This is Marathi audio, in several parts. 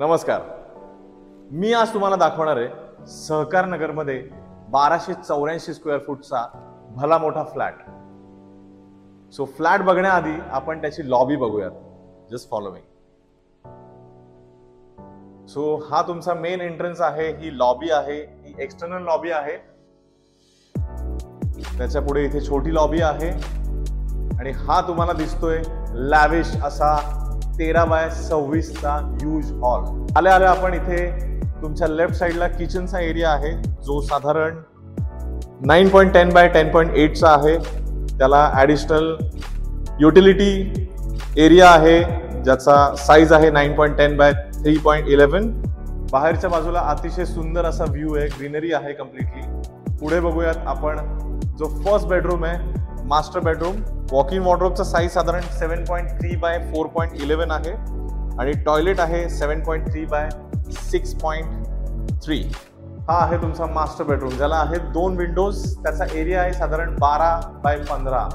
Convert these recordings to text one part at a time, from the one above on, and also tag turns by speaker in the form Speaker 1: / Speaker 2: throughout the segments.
Speaker 1: नमस्कार, मी आज तुम्हाला दाखवणार आहे सहकार नगरमध्ये 1284 स्क्वेअर फूटचा भला मोठा फ्लॅट. सो फ्लॅट बघण्याआधी आपण त्याची लॉबी बघूयात. Just follow me. सो हा तुमचा मेन एंट्रन्स आहे, ही लॉबी आहे, ही एक्सटर्नल लॉबी आहे. त्याच्या पुढे इथे छोटी लॉबी आहे आणि हा तुम्हाला दिसतोय लॅविश असा 13x26 चा ह्यूज हॉल. आल्या आल्या आपण इथे तुमच्या लेफ्ट साइडला किचनचा एरिया आहे जो साधारण 9.10 बाय 10.8 चा आहे. त्याला ऍडिशनल युटिलिटी एरिया आहे ज्याचा साईज आहे 9.10 बाय 3.11. बाहेरच्या बाजूला अतिशय सुंदर असा व्ह्यू आहे, ग्रीनरी आहे कम्प्लिटली. पुढे बघूयात आपण जो फर्स्ट बेडरूम आहे, मास्टर बेडरूम. वॉक इन वॉर्डरोबचा साईज साधारण 7.3 बाय 4.11 आहे आणि टॉयलेट आहे 7.3 बाय 6.3. हा आहे तुमचा मास्टर बेडरूम ज्याला आहे 2 विंडोज. त्याचा एरिया आहे साधारण 12 बाय 15.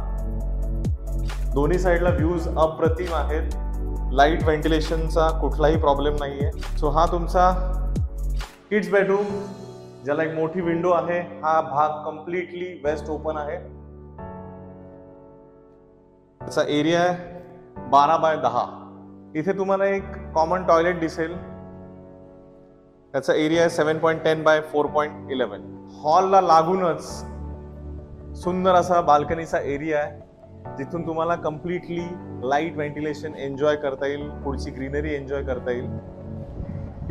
Speaker 1: दोन्ही साईडला व्ह्यूज अप्रतिम आहेत. लाईट व्हेंटिलेशनचा कुठलाही प्रॉब्लेम नाहीये. सो हा तुमचा किड्स बेडरूम ज्याला एक मोठी विंडो आहे. हा भाग कम्प्लिटली वेस्ट ओपन आहे. त्याचा एरिया आहे 12 बाय 10. इथे तुम्हाला एक कॉमन टॉयलेट दिसेल. त्याचा एरिया आहे 7.10 बाय 4.11. हॉलला लागूनच सुंदर असा बाल्कनीचा एरिया आहे जिथून तुम्हाला कम्प्लिटली लाईट व्हेंटिलेशन एन्जॉय करता येईल, पुढची ग्रीनरी एन्जॉय करता येईल.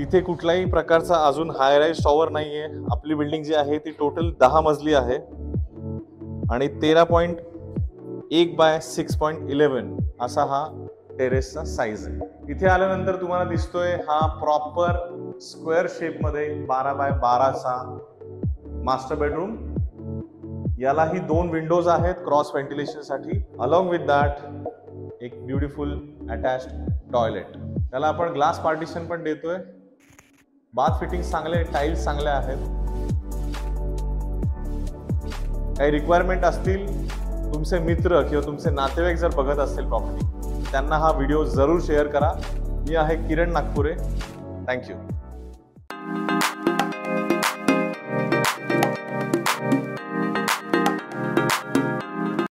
Speaker 1: इथे कुठल्याही प्रकारचा अजून हाय राईज टॉवर नाहीये. आपली बिल्डिंग जी आहे ती टोटल 10 मजली आहे आणि 13.1 बाय 6.11 असा हा टेरेसचा साईज आहे. इथे आल्यानंतर तुम्हाला दिसतोय हा प्रॉपर स्क्वेअर शेप मध्ये 12 बाय 12 चा मास्टर बेडरूम. यालाही 2 विंडोज आहेत क्रॉस व्हेंटिलेशन साठी. अलॉंग विथ दॅट एक ब्युटिफुल अटॅच्ड टॉयलेट. त्याला आपण ग्लास पार्टिशन पण देतोय. बाथ फिटिंग चांगले, टाइल्स चांगले आहेत. काही रिक्वायरमेंट असतील, तुमचे मित्र किंवा तुमचे नातेवाईक जर बघत असतील प्रॉपर्टी, त्यांना हा व्हिडिओ जरूर शेअर करा. मी आहे किरण नागपुरे. थँक्यू.